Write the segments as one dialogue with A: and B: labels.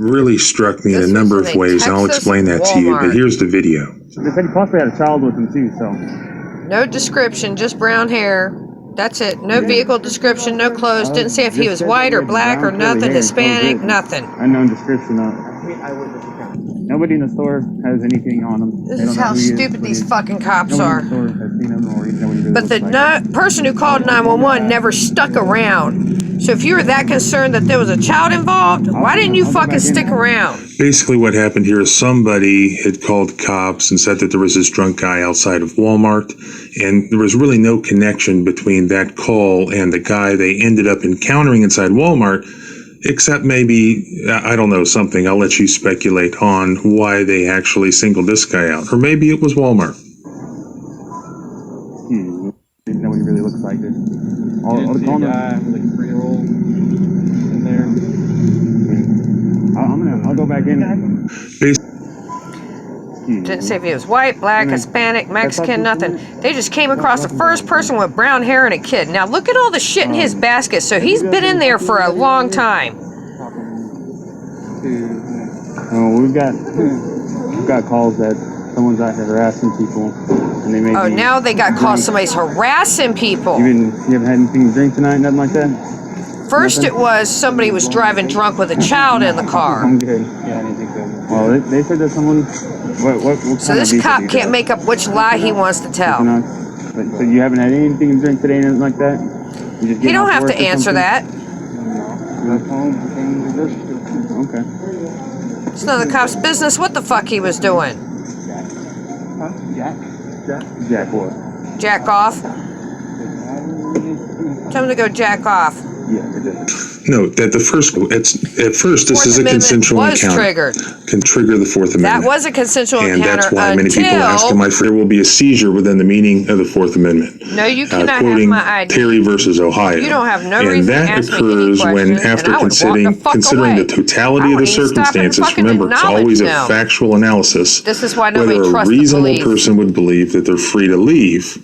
A: really struck me in a number of ways, and I'll explain that to you, but here's the video.
B: They said he possibly had a child with him too, so.
C: No description, just brown hair. That's it. No vehicle description, no clothes. Didn't say if he was white or black or nothing, Hispanic, nothing.
B: Unknown description. Nobody in the store has anything on him.
C: This is how stupid these fucking cops are. But the person who called 911 never stuck around. So if you were that concerned that there was a child involved, why didn't you fucking stick around?
A: Basically what happened here is somebody had called cops and said that there was this drunk guy outside of Walmart, and there was really no connection between that call and the guy they ended up encountering inside Walmart, except maybe, I don't know, something. I'll let you speculate on why they actually singled this guy out. Or maybe it was Walmart.
B: Didn't know what he really looks like. All the guy with like a 3-year-old in there. I'll go back in.
C: Didn't say if he was white, black, Hispanic, Mexican, nothing. They just came across the first person with brown hair and a kid. Now look at all the shit in his basket. So he's been in there for a long time.
B: We've got calls that someone's out here harassing people, and they may.
C: Oh, now they got calls somebody's harassing people.
B: You haven't had anything to drink tonight, nothing like that.
C: First it was somebody was driving drunk with a child in the car.
B: I'm good. Yeah, I didn't think so. Well, they said that someone. What
C: so this cop can't make up which lie he wants to tell.
B: So you haven't had anything to drink today, anything like that?
C: You don't have to answer that.
B: Okay.
C: It's none of the cop's business what the fuck he was doing.
B: Jack what?
C: Jack off. Tell him to go jack off.
B: Yeah,
A: Note that at first this is a consensual encounter. Can trigger the Fourth Amendment.
C: That was a consensual encounter.
A: And that's why many people ask him, there will be a seizure within the meaning of the Fourth Amendment.
C: No, you cannot have my ID.
A: Terry versus Ohio.
C: You don't have no reason to ask me any
A: questions. And that occurs when, after considering the totality of the circumstances, remember, it's always a factual analysis,
C: this is why nobody
A: whether a reasonable person would believe that they're free to leave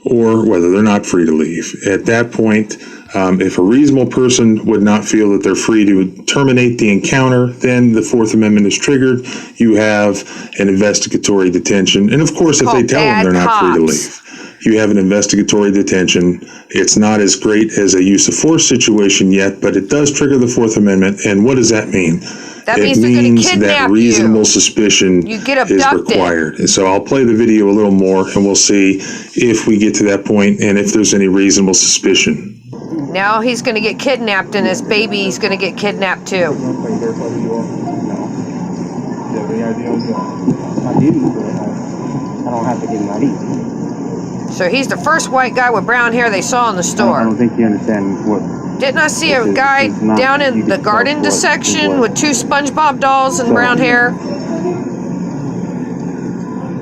A: or whether they're not free to leave. At that point, if a reasonable person would not feel that they're free to terminate the encounter, then the Fourth Amendment is triggered. You have an investigatory detention. And of course, if they tell them they're not free to leave, you have an investigatory detention. It's not as great as a use of force situation yet, but it does trigger the Fourth Amendment. And what does that mean?
C: That means
A: that reasonable suspicion is required. And so I'll play the video a little more, and we'll see if we get to that point and if there's any reasonable suspicion.
C: Now he's going to get kidnapped, and his baby's going to get kidnapped too. So he's the first white guy with brown hair they saw in the store.
B: I don't think you understand what.
C: Didn't I see a guy down in the garden section with 2 SpongeBob dolls and brown hair?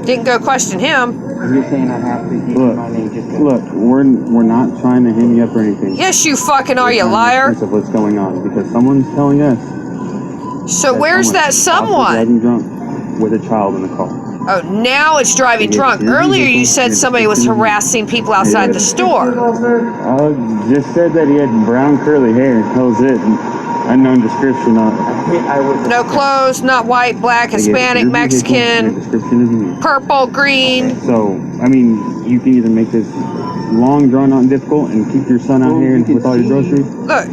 C: Didn't go question him.
B: You're saying I have to use my name just to... Look, we're not trying to hang you up or anything.
C: Yes, you fucking are, you liar.
B: Of what's going on, because someone's telling us.
C: So where's that someone?
B: Driving drunk with a child in the car.
C: Oh, now it's driving drunk. Earlier you said somebody was harassing people outside the store.
B: Just said that he had brown curly hair. That was it. Unknown description on it.
C: No clothes, not white, black, Hispanic, Mexican, purple, green.
B: So, I mean, you can either make this long, drawn-out and difficult and keep your son out here with all your groceries.
C: Look,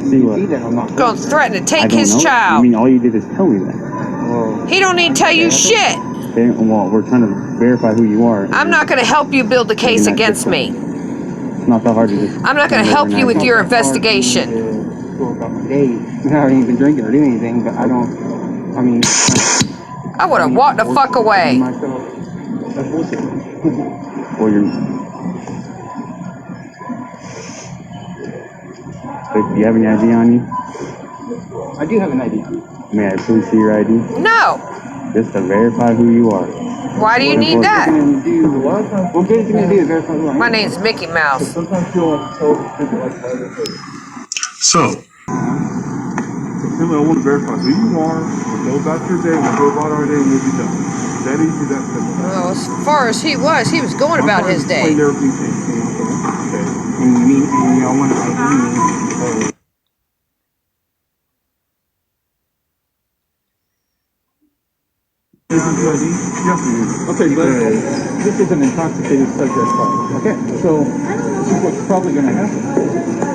C: going to threaten to take his child.
B: I mean, all you did is tell me that.
C: He don't need to tell you shit.
B: Okay, well, we're trying to verify who you are.
C: I'm not going to help you build a case against me.
B: It's not that hard to do.
C: I'm not going to help you with your investigation.
B: I haven't even been drinking or doing anything, but I mean...
C: I would have walked the fuck away.
B: Or you're... Do you have any ID on you? I do have an ID. May I please see your ID?
C: No.
B: Just to verify who you are.
C: Why do you need that?
B: What good is it going to do to verify who I am?
C: My name's Mickey Mouse.
A: So...
D: I want to verify who you are, we'll go about your day, we'll go about our day, and we'll be done. That easy, that simple.
C: Well, as far as he was going about his day.
D: Okay. And me, and y'all want to say
E: Okay, but this is an intoxicated subject call. Okay, so this is what's probably going to happen.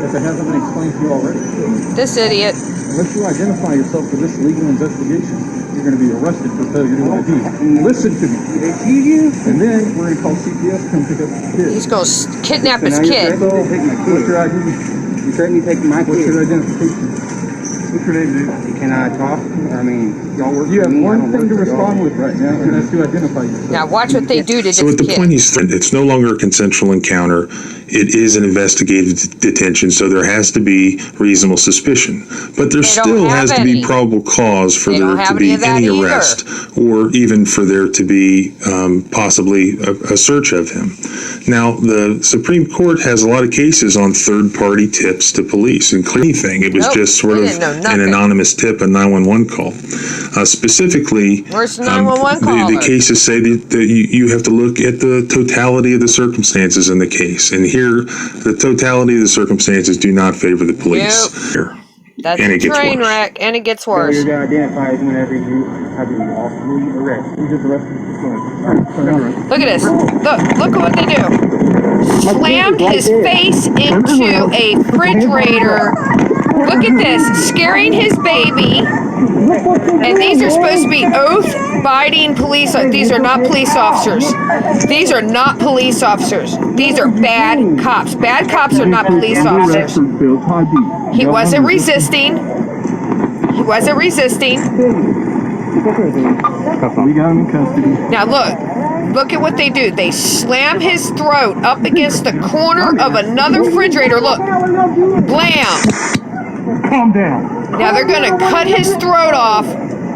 E: If it hasn't been explained to you already.
C: This idiot.
E: Unless you identify yourself for this legal investigation, you're going to be arrested for failure to ID. Listen to me. And then we're going to call CPS to come pick up the kid.
C: He's going to kidnap his
E: So,
C: kid.
E: what's your ID?
F: You threatened me taking my
E: What's
F: kid.
E: your identification?
D: What's your name, dude?
F: Can I talk? I mean, y'all work
E: You
F: for
E: have
F: me. I
E: one
F: don't
E: thing to
F: work for y'all.
E: respond with right now, and that's to identify yourself.
C: Now watch what they do to
A: So
C: this
A: at the point
C: kid.
A: it's no longer a consensual encounter. It is an investigative detention, so there has to be reasonable suspicion. But there
C: They don't
A: still
C: have
A: has to be
C: any.
A: probable cause for
C: They
A: there
C: don't
A: to
C: have
A: be
C: any of that
A: any
C: either.
A: arrest, or even for there to be possibly a search of him. Now, the Supreme Court has a lot of cases on third-party tips to police, and anything. It was
C: Nope,
A: just sort
C: they
A: of
C: didn't know
A: an
C: nothing.
A: anonymous tip, a 911 call. Specifically,
C: Where's the 911 caller?
A: the cases say that you have to look at the totality of the circumstances in the case. And here, the totality of the circumstances do not favor the police. Here.
C: That's
A: And
C: a
A: it gets
C: train
A: worse.
C: wreck, and it gets worse.
F: Failure to identify is whenever you have been lawfully arrested.
E: You just arrested.
C: Look at this. Look at what they do. Slammed his face into a refrigerator. Look at this. Scaring his baby. And these are supposed to be oath-abiding police. These are not police officers. These are not police officers. These are bad cops. Bad cops are not police officers. He wasn't resisting. He wasn't resisting.
E: We got him in custody.
C: Now look at what they do. They slam his throat up against the corner of another refrigerator. Look, blam.
E: Calm down.
C: Now they're gonna cut his throat off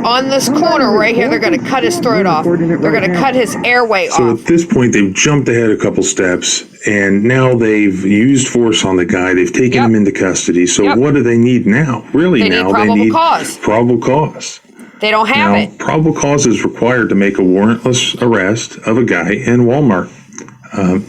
C: on this corner right here. They're gonna cut his throat off. They're gonna cut his airway
A: So
C: off.
A: at this point, they've jumped ahead a couple steps, and now they've used force on the guy. They've taken him into custody. So
C: Yep.
A: what do they need now? Really,
C: They need
A: now
C: probable
A: they need
C: cause.
A: probable cause.
C: They don't have
A: Now,
C: it.
A: probable cause is required to make a warrantless arrest of a guy in Wal-Mart.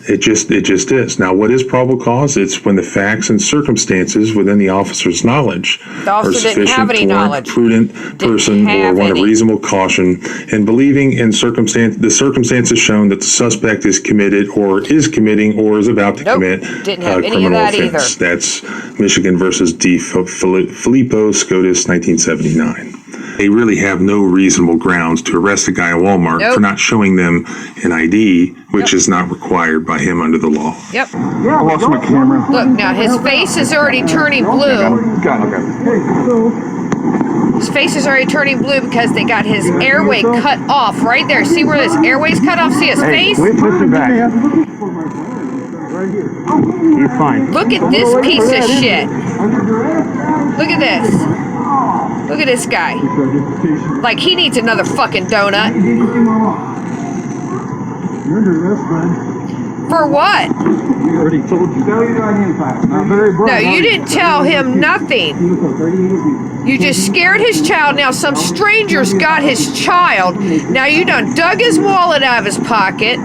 A: It just is. Now, what is probable cause? It's when the facts and circumstances within the officer's knowledge
C: The
A: are
C: officer didn't
A: sufficient
C: have any
A: to warrant
C: knowledge.
A: a prudent person or
C: have
A: one of
C: any.
A: reasonable caution and believing in the circumstances shown that the suspect is committed or is committing or is about to
C: Nope,
A: commit
C: didn't have
A: a
C: any of
A: criminal
C: that
A: offense. That's Michigan versus D. Filippo Scotus, 1979. They really have no reasonable grounds to arrest a guy at Walmart
C: Nope.
A: for not showing them an ID, which is not required by him under the law.
C: Yep.
E: I lost my camera.
C: Look, now his face is already turning blue.
E: Got it.
C: His face is already turning blue because they got his airway cut off right there. See where his airway's cut off? See his face?
E: Push it back. You're fine.
C: Look at this piece of shit. Look at this. Look at this guy. Like he needs another fucking donut.
E: You're under arrest, bud.
C: For what?
E: We already told you.
F: Failure to identify.
E: Not very bright.
C: No, you didn't tell him nothing. You just scared his child. Now some strangers got his child. Now you done dug his wallet out of his pocket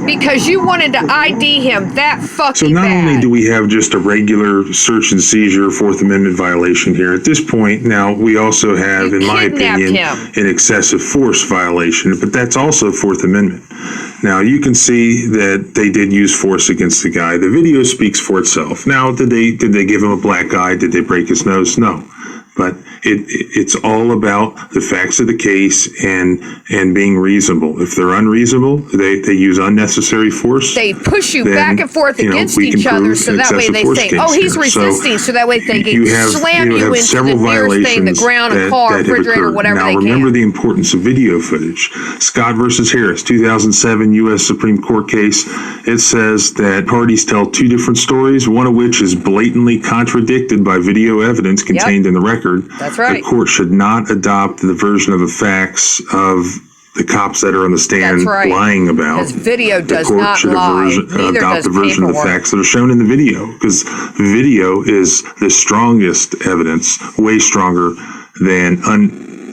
C: because you wanted to ID him that fucking
A: So not
C: bad.
A: only do we have just a regular search and seizure Fourth Amendment violation here, at this point now we also have,
C: You
A: in my
C: kidnapped
A: opinion,
C: him.
A: an excessive force violation, but that's also Fourth Amendment. Now you can see that they did use force against the guy. The video speaks for itself. Now, did they give him a black eye? Did they break his nose? No. But it's all about the facts of the case and being reasonable. If they're unreasonable, they use unnecessary force.
C: They push you
A: then,
C: back and forth
A: you know,
C: against
A: we can
C: each other,
A: prove
C: so
A: an
C: that way
A: excessive
C: they
A: force
C: say,
A: case
C: "Oh, he's
A: here." So
C: resisting," so that way they can
A: you have
C: slam you
A: have
C: into the
A: several
C: nearest thing, the
A: violations
C: ground, a
A: that
C: car,
A: have
C: refrigerator,
A: occurred.
C: whatever
A: now,
C: they
A: remember
C: can.
A: the importance of video footage. Scott versus Harris, 2007 U.S. Supreme Court case. It says that parties tell two different stories, one of which is blatantly contradicted by video evidence contained in the record.
C: That's right.
A: The court should not adopt the version of the facts of the cops that are on the stand
C: That's right.
A: lying about.
C: Because video
A: The
C: does
A: court
C: not
A: should
C: lie. Neither
A: adopt
C: does
A: the version of the
C: paperwork.
A: facts that are shown in the video, because video is the strongest evidence, way stronger than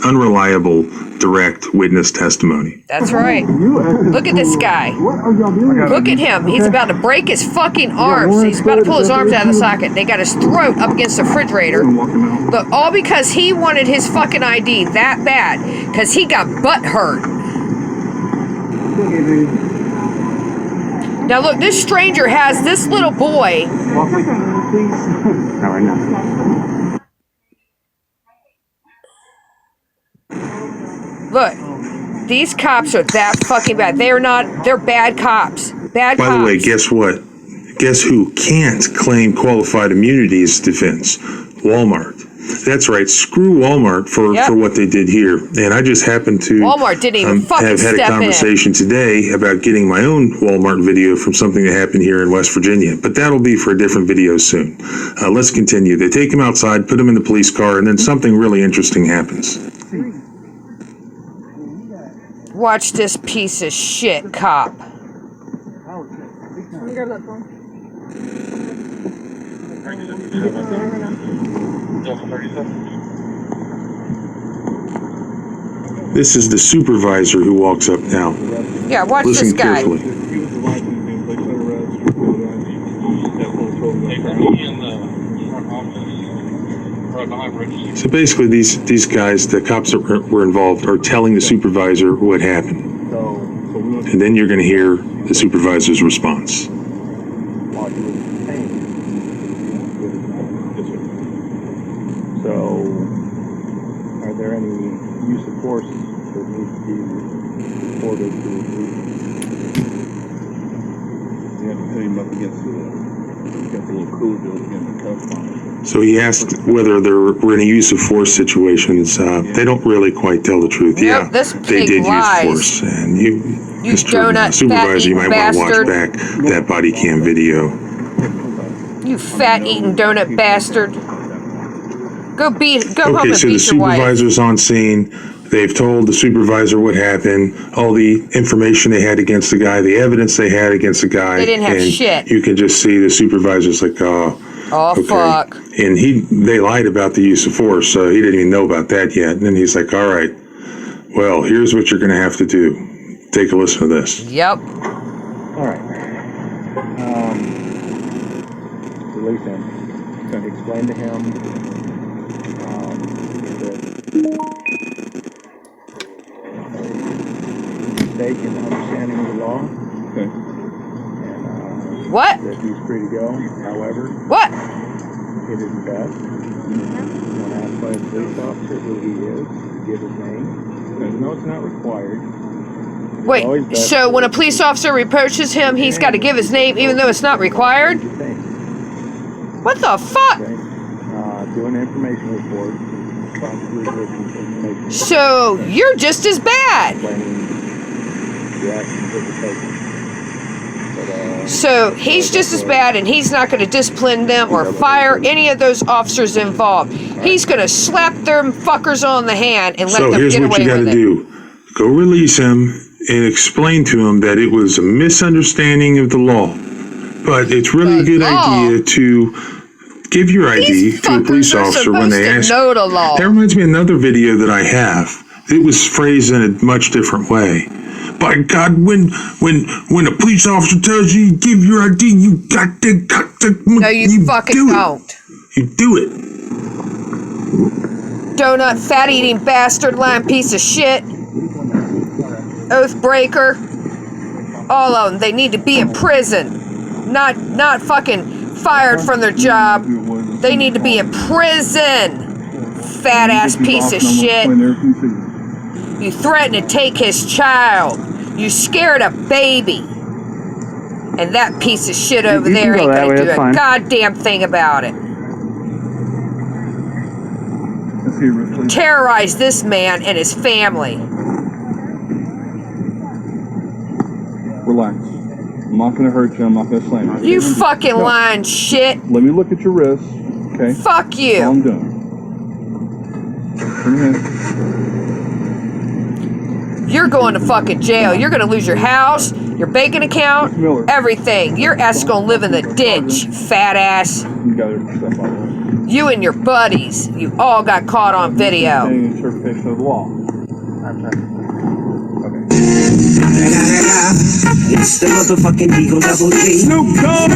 A: unreliable direct witness testimony.
C: That's right. Look at this guy. Look at him. He's about to break his fucking arms. He's about to pull his arms out of the socket. They got his throat up against the refrigerator. Look, all because he wanted his fucking ID that bad. Because he got butt hurt. Now look, this stranger has this little boy.
B: Not right now.
C: Look, these cops are that fucking bad. They're bad cops. Bad cops.
A: By the way, guess what? Guess who can't claim qualified immunity as defense? Walmart. That's right. Screw Walmart for what they did here. And I just happened to
C: Walmart didn't even fucking
A: have had a conversation today about getting my own Walmart video from something that happened here in West Virginia. But that'll be for a different video soon. Let's continue. They take him outside, put him in the police car, and then something really interesting happens.
C: Watch this piece of shit cop.
A: This is the supervisor who walks up now.
C: Yeah, watch
A: Listen
C: this guy.
A: carefully. So basically, these guys, the cops that were involved, are telling the supervisor what happened. And then you're going to hear the supervisor's response.
F: So, are there any use of force that needs to be reported to the police? You have to put him up against the little cooler bill against the cuff on it.
A: So he asked whether there were any use of force situations. They don't really quite tell the truth.
C: Yep, this
A: they
C: pig
A: did
C: lies.
A: use force. And you
C: donut
A: supervisor, you might want to watch
C: bastard.
A: back that body cam video.
C: You fat-eating donut bastard. Go home
A: Okay,
C: and
A: so the
C: beat your wife.
A: supervisor's on scene. They've told the supervisor what happened, all the information they had against the guy, the evidence they had against the guy.
C: They didn't have
A: and
C: shit.
A: You can just see the supervisor's like, oh, okay.
C: Fuck.
A: And they lied about the use of force, so he didn't even know about that yet. And then he's like, all right, well, here's what you're going to have to do. Take a listen to this.
C: Yep.
F: All right. Release him. Going to explain to him that mistake in understanding of the law.
D: Okay.
F: And
C: What?
F: that he's free to go. However,
C: What?
F: it is best when asked by a police officer who he is to give his name. No, it's not required.
C: Wait, so when a police officer reproaches him, he's got to give his name even though it's not required? What the fuck?
F: Okay. Do an information report. Possibly written information
C: So you're just as bad.
F: explaining the actions that were taken. But,
C: So he's just as bad, and he's not going to discipline them or fire any of those officers involved. He's going to slap them fuckers on the hand and let
A: So
C: them
A: here's
C: get
A: what
C: away
A: you got
C: with
A: to
C: it.
A: do. Go release him and explain to him that it was a misunderstanding of the law. But it's really a good idea to give your ID
C: These
A: to a police
C: fuckers are
A: officer when they
C: supposed
A: ask.
C: to know the law.
A: That reminds me of another video that I have. It was phrased in a much different way. By God, when a police officer tells you give your ID, you got to
C: No, you fucking
A: do it.
C: don't.
A: You do it.
C: Donut, fat-eating bastard, lying piece of shit. Oath breaker. All of them. They need to be in prison. Not fucking fired from their job. They need to be in prison. Fat-ass piece of shit. You threatened to take his child. You scared a baby. And that piece of shit over
B: You
C: there
B: can go
C: ain't
B: that
C: gonna
B: way,
C: do
B: that's
C: a
B: fine.
C: goddamn thing about it. Terrorize this man and his family.
D: Relax. I'm not going to hurt you. I'm not going to slam you.
C: You fucking lying shit.
D: Let me look at your wrist. Okay?
C: Fuck you.
D: Calm down. Turn your head.
C: You're going to fucking jail. You're gonna lose your house, your banking account, everything. Your ass is gonna live in the ditch, fat ass.
D: You got your stuff out of the way.
C: You and your buddies, you all got caught on video.
F: Any interpretation of the law.
G: It's the motherfucking Eagle Double G.
D: Snoop Dogg.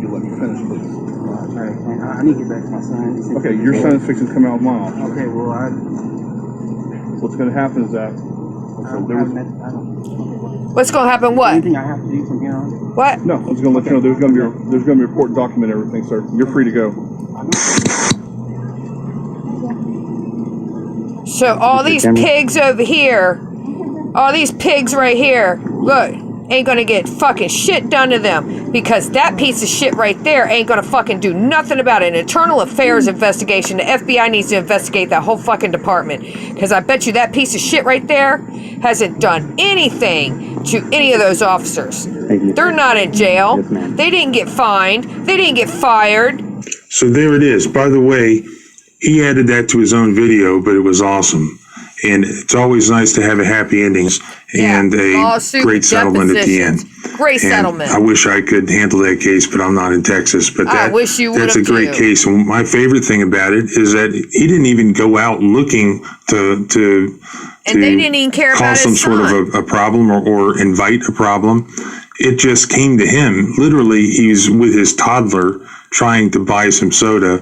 E: You let me finish, please.
B: I need to get back to my son.
E: Okay, your son's fixing to come out tomorrow.
B: Okay, well,
E: What's going to happen is that
C: What's gonna happen? What?
B: anything I have to do from here on?
C: What?
E: no, I was going to let you know there's going to be a report document everything, sir. You're free to go.
C: So all these pigs over here, all these pigs right here, look, ain't gonna get fucking shit done to them because that piece of shit right there ain't gonna fucking do nothing about it. An internal affairs investigation. The FBI needs to investigate that whole fucking department because I bet you that piece of shit right there hasn't done anything to any of those officers. They're not in jail. They didn't get fined. They didn't get fired.
A: So there it is. By the way, he added that to his own video, but it was awesome. And it's always nice to have a happy ending and a
C: lawsuit,
A: great settlement at the end.
C: Great
A: And
C: settlement.
A: I wish I could handle that case, but I'm not in Texas. But
C: I wish you
A: that's a
C: would've
A: great
C: too.
A: case. And my favorite thing about it is that he didn't even go out looking to
C: And they didn't even care about
A: cause some
C: his
A: sort
C: son.
A: of a problem or invite a problem. It just came to him. Literally, he's with his toddler trying to buy some soda,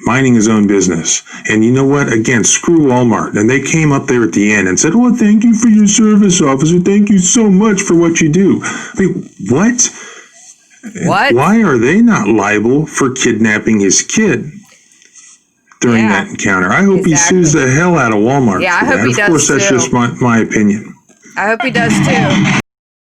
A: minding his own business. And you know what? Again, screw Walmart. And they came up there at the end and said, "Oh, thank you for your service, officer. Thank you so much for what you do." I mean, what?
C: What?
A: Why are they not liable for kidnapping his kid during that encounter? I hope he sues the hell out of Walmart.
C: Yeah, I
A: for
C: hope
A: that.
C: he
A: Of
C: does
A: course, that's
C: too.
A: just my opinion.
C: I hope he does too.